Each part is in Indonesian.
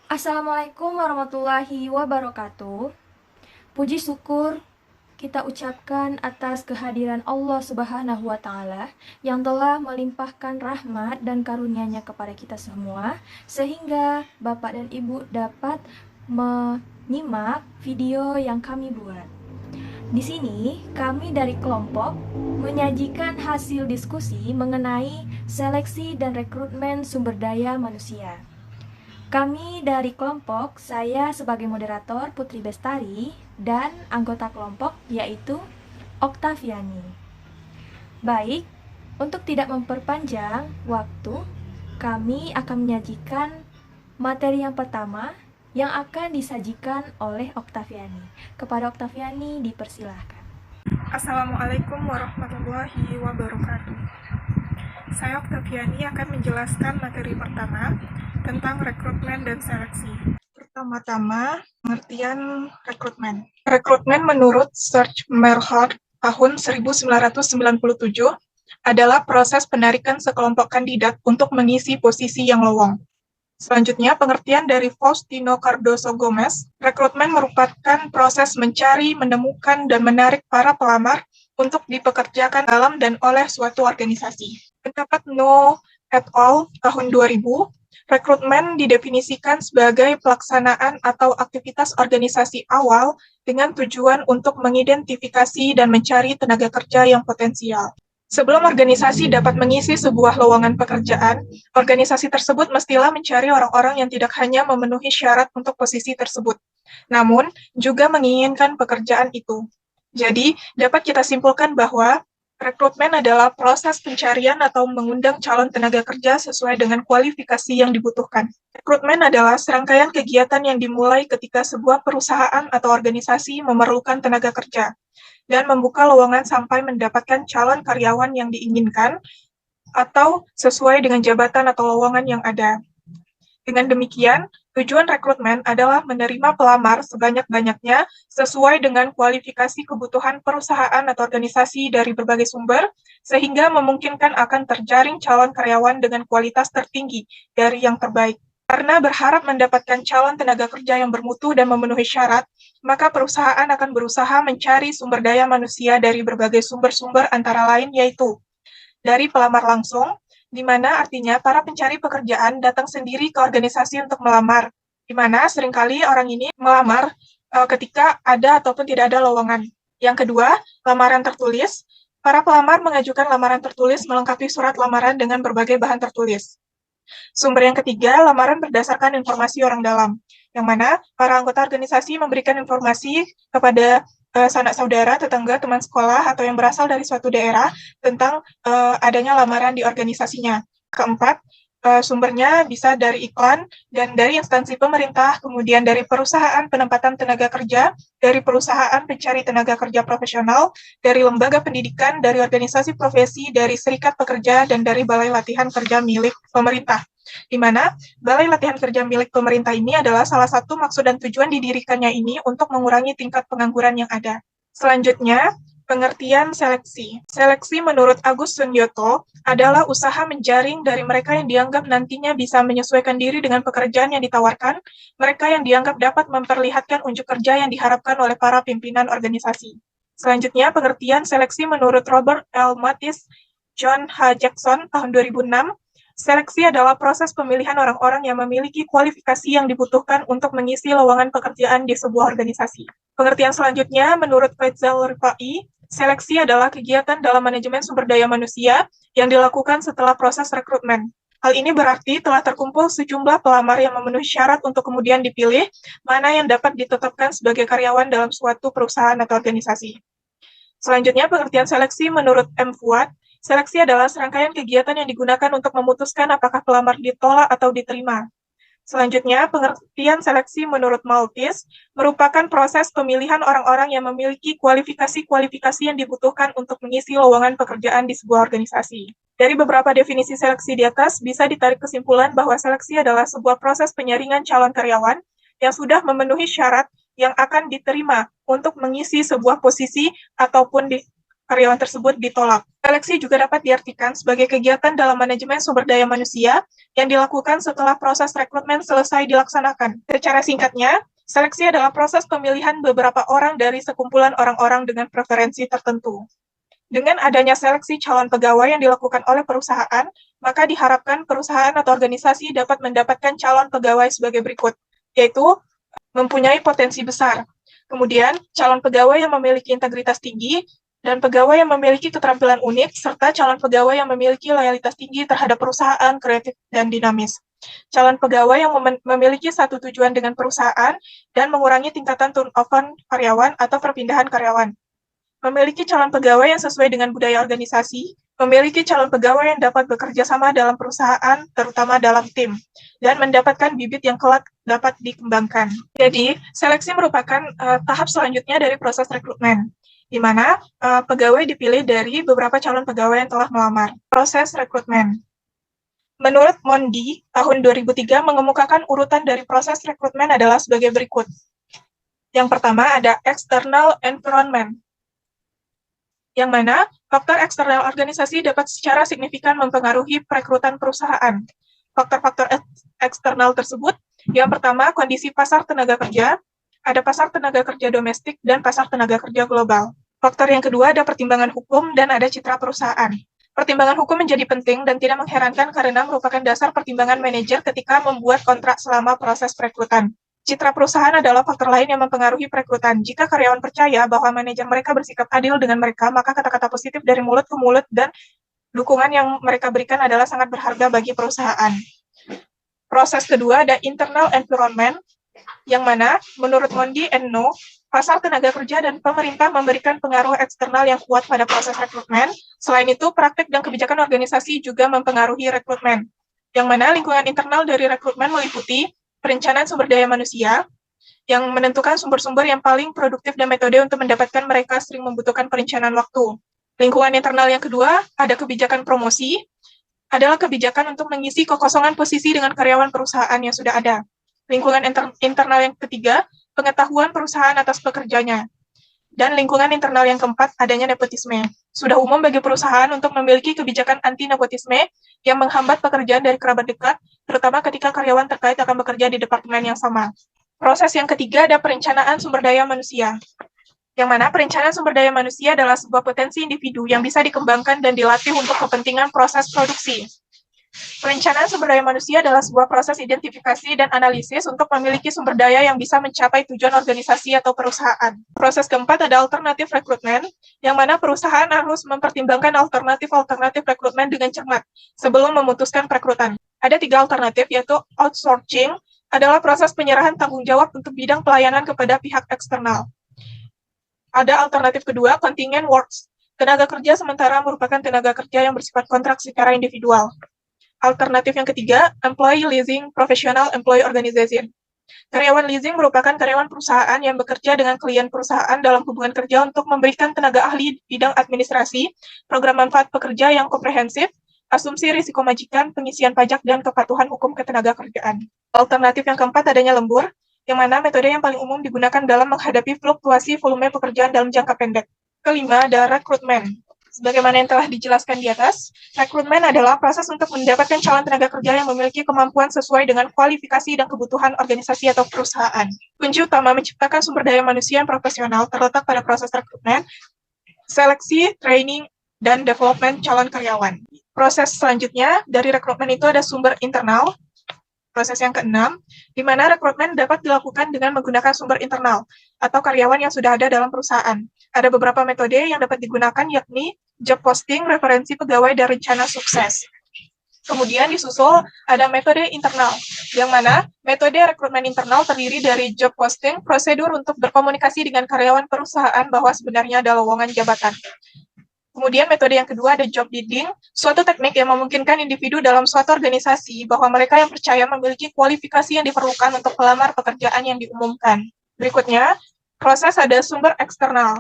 Assalamualaikum warahmatullahi wabarakatuh. Puji syukur kita ucapkan atas kehadiran Allah Subhanahu wa Ta'ala yang telah melimpahkan rahmat dan karunia-Nya kepada kita semua, sehingga Bapak dan Ibu dapat menyimak video yang kami buat. Di sini, kami dari kelompok menyajikan hasil diskusi mengenai seleksi dan rekrutmen sumber daya manusia. Kami dari kelompok, saya sebagai moderator Putri Bestari dan anggota kelompok yaitu Oktaviani. Baik, untuk tidak memperpanjang waktu, kami akan menyajikan materi yang pertama yang akan disajikan oleh Oktaviani. Kepada Oktaviani dipersilahkan. Assalamualaikum warahmatullahi wabarakatuh. Saya Oktaviani akan menjelaskan materi pertama tentang rekrutmen dan seleksi. Pertama-tama, pengertian rekrutmen. Rekrutmen menurut Search Merhart tahun 1997 adalah proses penarikan sekelompok kandidat untuk mengisi posisi yang lowong. Selanjutnya, pengertian dari Faustino Cardoso Gomez, rekrutmen merupakan proses mencari, menemukan, dan menarik para pelamar untuk dipekerjakan dalam dan oleh suatu organisasi. Pendapat No et al. Tahun 2000, rekrutmen didefinisikan sebagai pelaksanaan atau aktivitas organisasi awal dengan tujuan untuk mengidentifikasi dan mencari tenaga kerja yang potensial. Sebelum organisasi dapat mengisi sebuah lowongan pekerjaan, organisasi tersebut mestilah mencari orang-orang yang tidak hanya memenuhi syarat untuk posisi tersebut, namun juga menginginkan pekerjaan itu. Jadi, dapat kita simpulkan bahwa rekrutmen adalah proses pencarian atau mengundang calon tenaga kerja sesuai dengan kualifikasi yang dibutuhkan. Rekrutmen adalah serangkaian kegiatan yang dimulai ketika sebuah perusahaan atau organisasi memerlukan tenaga kerja dan membuka lowongan sampai mendapatkan calon karyawan yang diinginkan atau sesuai dengan jabatan atau lowongan yang ada. Dengan demikian, tujuan rekrutmen adalah menerima pelamar sebanyak-banyaknya sesuai dengan kualifikasi kebutuhan perusahaan atau organisasi dari berbagai sumber, sehingga memungkinkan akan terjaring calon karyawan dengan kualitas tertinggi dari yang terbaik. Karena berharap mendapatkan calon tenaga kerja yang bermutu dan memenuhi syarat, maka perusahaan akan berusaha mencari sumber daya manusia dari berbagai sumber-sumber antara lain yaitu dari pelamar langsung, di mana artinya para pencari pekerjaan datang sendiri ke organisasi untuk melamar, di mana seringkali orang ini melamar ketika ada ataupun tidak ada lowongan. Yang kedua, lamaran tertulis. Para pelamar mengajukan lamaran tertulis melengkapi surat lamaran dengan berbagai bahan tertulis. Sumber yang ketiga, lamaran berdasarkan informasi orang dalam, yang mana para anggota organisasi memberikan informasi kepada sanak saudara, tetangga, teman sekolah, atau yang berasal dari suatu daerah tentang adanya lamaran di organisasinya. Keempat, sumbernya bisa dari iklan dan dari instansi pemerintah, kemudian dari perusahaan penempatan tenaga kerja, dari perusahaan pencari tenaga kerja profesional, dari lembaga pendidikan, dari organisasi profesi, dari serikat pekerja, dan dari balai latihan kerja milik pemerintah. Di mana balai latihan kerja milik pemerintah ini adalah salah satu maksud dan tujuan didirikannya ini untuk mengurangi tingkat pengangguran yang ada. Selanjutnya, pengertian seleksi. Seleksi menurut Agus Sunyoto adalah usaha menjaring dari mereka yang dianggap nantinya bisa menyesuaikan diri dengan pekerjaan yang ditawarkan, mereka yang dianggap dapat memperlihatkan unjuk kerja yang diharapkan oleh para pimpinan organisasi. Selanjutnya, pengertian seleksi menurut Robert L. Mathis, John H. Jackson tahun 2006, seleksi adalah proses pemilihan orang-orang yang memiliki kualifikasi yang dibutuhkan untuk mengisi lowongan pekerjaan di sebuah organisasi. Pengertian selanjutnya, menurut Faisal Rifai, seleksi adalah kegiatan dalam manajemen sumber daya manusia yang dilakukan setelah proses rekrutmen. Hal ini berarti telah terkumpul sejumlah pelamar yang memenuhi syarat untuk kemudian dipilih mana yang dapat ditetapkan sebagai karyawan dalam suatu perusahaan atau organisasi. Selanjutnya, pengertian seleksi menurut M. Fuad, seleksi adalah serangkaian kegiatan yang digunakan untuk memutuskan apakah pelamar ditolak atau diterima. Selanjutnya, pengertian seleksi menurut Maltese merupakan proses pemilihan orang-orang yang memiliki kualifikasi-kualifikasi yang dibutuhkan untuk mengisi lowongan pekerjaan di sebuah organisasi. Dari beberapa definisi seleksi di atas, bisa ditarik kesimpulan bahwa seleksi adalah sebuah proses penyaringan calon karyawan yang sudah memenuhi syarat yang akan diterima untuk mengisi sebuah posisi ataupun karyawan tersebut ditolak. Seleksi juga dapat diartikan sebagai kegiatan dalam manajemen sumber daya manusia yang dilakukan setelah proses rekrutmen selesai dilaksanakan. Secara singkatnya, seleksi adalah proses pemilihan beberapa orang dari sekumpulan orang-orang dengan preferensi tertentu. Dengan adanya seleksi calon pegawai yang dilakukan oleh perusahaan, maka diharapkan perusahaan atau organisasi dapat mendapatkan calon pegawai sebagai berikut, yaitu mempunyai potensi besar. Kemudian, calon pegawai yang memiliki integritas tinggi, dan pegawai yang memiliki keterampilan unik, serta calon pegawai yang memiliki loyalitas tinggi terhadap perusahaan, kreatif, dan dinamis. Calon pegawai yang memiliki satu tujuan dengan perusahaan dan mengurangi tingkatan turnover karyawan atau perpindahan karyawan. Memiliki calon pegawai yang sesuai dengan budaya organisasi, memiliki calon pegawai yang dapat bekerja sama dalam perusahaan, terutama dalam tim, dan mendapatkan bibit yang kelak dapat dikembangkan. Jadi, seleksi merupakan tahap selanjutnya dari proses rekrutmen, di mana pegawai dipilih dari beberapa calon pegawai yang telah melamar. Proses rekrutmen. Menurut Mondi, tahun 2003 mengemukakan urutan dari proses rekrutmen adalah sebagai berikut. Yang pertama ada external environment, yang mana faktor eksternal organisasi dapat secara signifikan mempengaruhi perekrutan perusahaan. Faktor-faktor eksternal tersebut, yang pertama kondisi pasar tenaga kerja, ada pasar tenaga kerja domestik dan pasar tenaga kerja global. Faktor yang kedua ada pertimbangan hukum dan ada citra perusahaan. Pertimbangan hukum menjadi penting dan tidak mengherankan karena merupakan dasar pertimbangan manajer ketika membuat kontrak selama proses perekrutan. Citra perusahaan adalah faktor lain yang mempengaruhi perekrutan. Jika karyawan percaya bahwa manajer mereka bersikap adil dengan mereka, maka kata-kata positif dari mulut ke mulut dan dukungan yang mereka berikan adalah sangat berharga bagi perusahaan. Proses kedua ada internal environment, yang mana menurut Mondi and No, pasar tenaga kerja dan pemerintah memberikan pengaruh eksternal yang kuat pada proses rekrutmen. Selain itu, praktik dan kebijakan organisasi juga mempengaruhi rekrutmen, yang mana lingkungan internal dari rekrutmen meliputi perencanaan sumber daya manusia, yang menentukan sumber-sumber yang paling produktif dan metode untuk mendapatkan mereka sering membutuhkan perencanaan waktu. Lingkungan internal yang kedua, ada kebijakan promosi, adalah kebijakan untuk mengisi kekosongan posisi dengan karyawan perusahaan yang sudah ada. Lingkungan internal yang ketiga, pengetahuan perusahaan atas pekerjanya. Dan lingkungan internal yang keempat, adanya nepotisme. Sudah umum bagi perusahaan untuk memiliki kebijakan anti-nepotisme yang menghambat pekerjaan dari kerabat dekat, terutama ketika karyawan terkait akan bekerja di departemen yang sama. Proses yang ketiga ada perencanaan sumber daya manusia, yang mana perencanaan sumber daya manusia adalah sebuah potensi individu yang bisa dikembangkan dan dilatih untuk kepentingan proses produksi. Perencanaan sumber daya manusia adalah sebuah proses identifikasi dan analisis untuk memiliki sumber daya yang bisa mencapai tujuan organisasi atau perusahaan. Proses keempat ada alternatif rekrutmen, yang mana perusahaan harus mempertimbangkan alternatif rekrutmen dengan cermat sebelum memutuskan perekrutan. Ada 3 alternatif, yaitu outsourcing, adalah proses penyerahan tanggung jawab untuk bidang pelayanan kepada pihak eksternal. Ada alternatif kedua, contingent works. Tenaga kerja sementara merupakan tenaga kerja yang bersifat kontrak secara individual. Alternatif yang ketiga, employee leasing professional employee organization. Karyawan leasing merupakan karyawan perusahaan yang bekerja dengan klien perusahaan dalam hubungan kerja untuk memberikan tenaga ahli bidang administrasi, program manfaat pekerja yang komprehensif, asumsi risiko majikan, pengisian pajak, dan kepatuhan hukum ketenaga kerjaan. Alternatif yang keempat adanya lembur, yang mana metode yang paling umum digunakan dalam menghadapi fluktuasi volume pekerjaan dalam jangka pendek. Kelima ada rekrutmen. Sebagaimana yang telah dijelaskan di atas, rekrutmen adalah proses untuk mendapatkan calon tenaga kerja yang memiliki kemampuan sesuai dengan kualifikasi dan kebutuhan organisasi atau perusahaan. Kunci utama menciptakan sumber daya manusia yang profesional terletak pada proses rekrutmen, seleksi, training, dan development calon karyawan. Proses selanjutnya dari rekrutmen itu ada sumber internal. Proses yang keenam, di mana rekrutmen dapat dilakukan dengan menggunakan sumber internal atau karyawan yang sudah ada dalam perusahaan. Ada beberapa metode yang dapat digunakan, yakni job posting, referensi pegawai, dan rencana sukses. Kemudian disusul ada metode internal, yang mana metode rekrutmen internal terdiri dari job posting, prosedur untuk berkomunikasi dengan karyawan perusahaan bahwa sebenarnya ada lowongan jabatan. Kemudian metode yang kedua ada job bidding, suatu teknik yang memungkinkan individu dalam suatu organisasi bahwa mereka yang percaya memiliki kualifikasi yang diperlukan untuk melamar pekerjaan yang diumumkan. Berikutnya, proses ada sumber eksternal.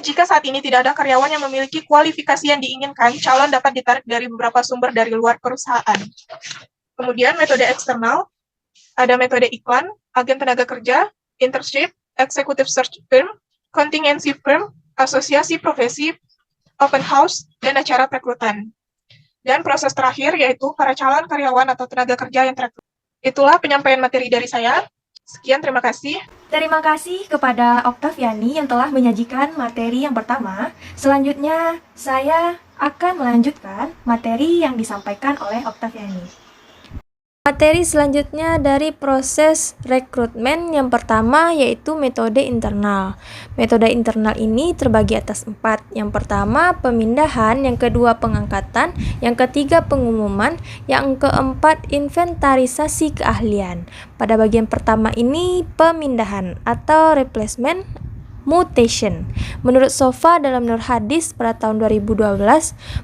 Jika saat ini tidak ada karyawan yang memiliki kualifikasi yang diinginkan, calon dapat ditarik dari beberapa sumber dari luar perusahaan. Kemudian metode eksternal, ada metode iklan, agen tenaga kerja, internship, executive search firm, contingency firm, asosiasi profesi, open house, dan acara perekrutan. Dan proses terakhir yaitu para calon karyawan atau tenaga kerja yang terekrut. Itulah penyampaian materi dari saya. Sekian, terima kasih. Terima kasih kepada Oktaviani yang telah menyajikan materi yang pertama. Selanjutnya, saya akan melanjutkan materi yang disampaikan oleh Oktaviani. Materi selanjutnya dari proses rekrutmen yang pertama yaitu metode internal. Metode internal ini terbagi atas 4. Yang pertama pemindahan, yang kedua pengangkatan, yang ketiga pengumuman, yang keempat inventarisasi keahlian. Pada bagian pertama ini pemindahan atau replacement mutation. Menurut Sofa dalam Nur Hadis pada tahun 2012,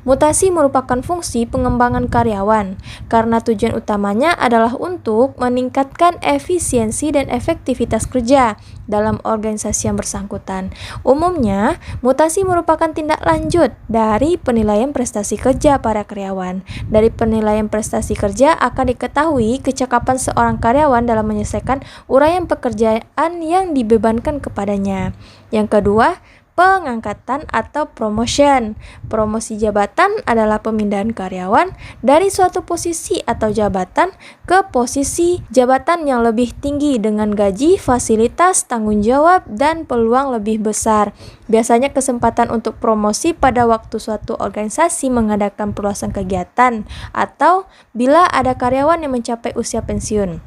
mutasi merupakan fungsi pengembangan karyawan karena tujuan utamanya adalah untuk meningkatkan efisiensi dan efektivitas kerja dalam organisasi yang bersangkutan. Umumnya, mutasi merupakan tindak lanjut dari penilaian prestasi kerja para karyawan. Dari penilaian prestasi kerja akan diketahui kecakapan seorang karyawan dalam menyelesaikan uraian pekerjaan yang dibebankan kepadanya. Yang kedua, pengangkatan atau promotion. Promosi jabatan adalah pemindahan karyawan dari suatu posisi atau jabatan ke posisi jabatan yang lebih tinggi dengan gaji, fasilitas, tanggung jawab, dan peluang lebih besar. Biasanya kesempatan untuk promosi pada waktu suatu organisasi mengadakan perluasan kegiatan atau bila ada karyawan yang mencapai usia pensiun.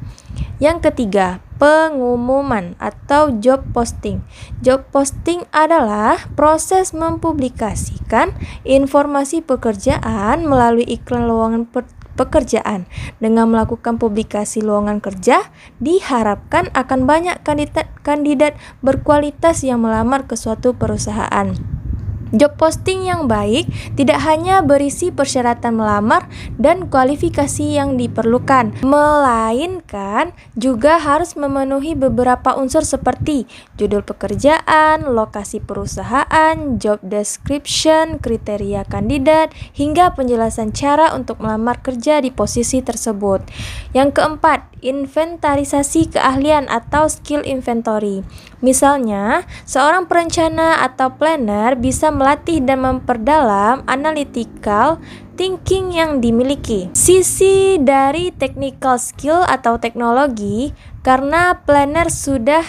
Yang ketiga, pengumuman atau job posting. Job posting adalah proses mempublikasikan informasi pekerjaan melalui iklan lowongan pekerjaan. Dengan melakukan publikasi lowongan kerja, diharapkan akan banyak kandidat berkualitas yang melamar ke suatu perusahaan. Job posting yang baik tidak hanya berisi persyaratan melamar dan kualifikasi yang diperlukan, melainkan juga harus memenuhi beberapa unsur seperti judul pekerjaan, lokasi perusahaan, job description, kriteria kandidat, hingga penjelasan cara untuk melamar kerja di posisi tersebut. Yang keempat, inventarisasi keahlian atau skill inventory. Misalnya, seorang perencana atau planner bisa melatih dan memperdalam analytical thinking yang dimiliki. Sisi dari technical skill atau teknologi, karena planner sudah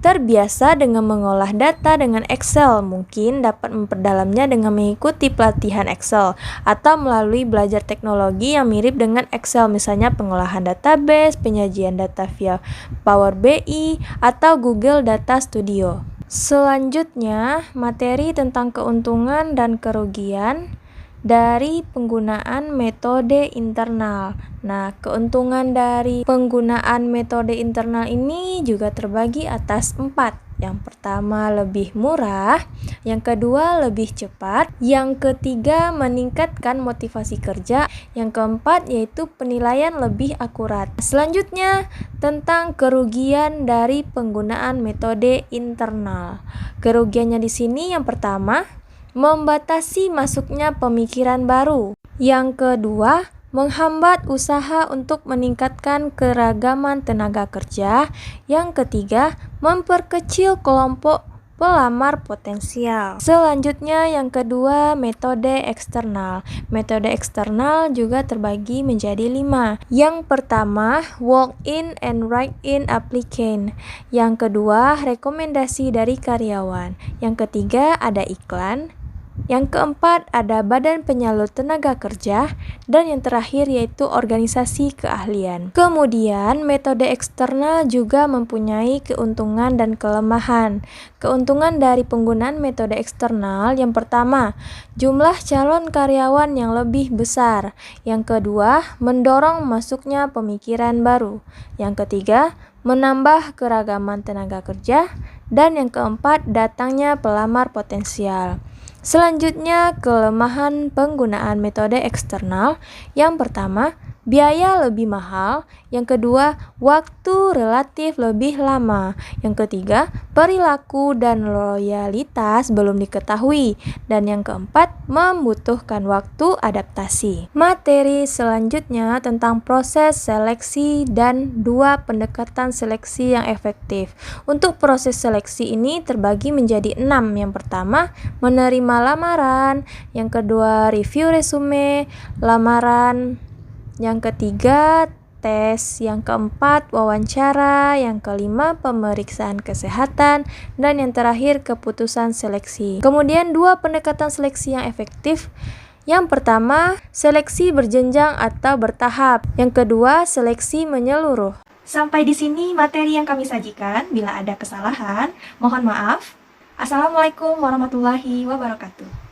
terbiasa dengan mengolah data dengan Excel, mungkin dapat memperdalamnya dengan mengikuti pelatihan Excel atau melalui belajar teknologi yang mirip dengan Excel, misalnya pengolahan database, penyajian data via Power BI, atau Google Data Studio. Selanjutnya, materi tentang keuntungan dan kerugian dari penggunaan metode internal. Nah, keuntungan dari penggunaan metode internal ini juga terbagi atas 4. Yang pertama lebih murah, yang kedua lebih cepat, yang ketiga meningkatkan motivasi kerja, yang keempat yaitu penilaian lebih akurat. Selanjutnya tentang kerugian dari penggunaan metode internal. Kerugiannya di sini yang pertama, membatasi masuknya pemikiran baru. Yang kedua, menghambat usaha untuk meningkatkan keragaman tenaga kerja. Yang ketiga, memperkecil kelompok pelamar potensial. Selanjutnya yang kedua, metode eksternal. Metode eksternal juga terbagi menjadi 5. Yang pertama, walk-in and write-in applicant. Yang kedua, rekomendasi dari karyawan. Yang ketiga, ada iklan. Yang keempat ada badan penyalur tenaga kerja, dan yang terakhir yaitu organisasi keahlian. Kemudian metode eksternal juga mempunyai keuntungan dan kelemahan. Keuntungan dari penggunaan metode eksternal yang pertama, jumlah calon karyawan yang lebih besar. Yang kedua, mendorong masuknya pemikiran baru. Yang ketiga, menambah keragaman tenaga kerja, dan yang keempat, datangnya pelamar potensial. Selanjutnya, kelemahan penggunaan metode eksternal. Yang pertama, biaya lebih mahal. Yang kedua, waktu relatif lebih lama. Yang ketiga, perilaku dan loyalitas belum diketahui. Dan yang keempat, membutuhkan waktu adaptasi. Materi selanjutnya tentang proses seleksi dan 2 pendekatan seleksi yang efektif. Untuk proses seleksi ini terbagi menjadi 6. Yang pertama, menerima lamaran. Yang kedua, review resume lamaran. Yang ketiga, tes. Yang keempat, wawancara. Yang kelima, pemeriksaan kesehatan. Dan yang terakhir, keputusan seleksi. Kemudian 2 pendekatan seleksi yang efektif. Yang pertama, seleksi berjenjang atau bertahap. Yang kedua, seleksi menyeluruh. Sampai di sini materi yang kami sajikan. Bila ada kesalahan, mohon maaf. Assalamualaikum warahmatullahi wabarakatuh.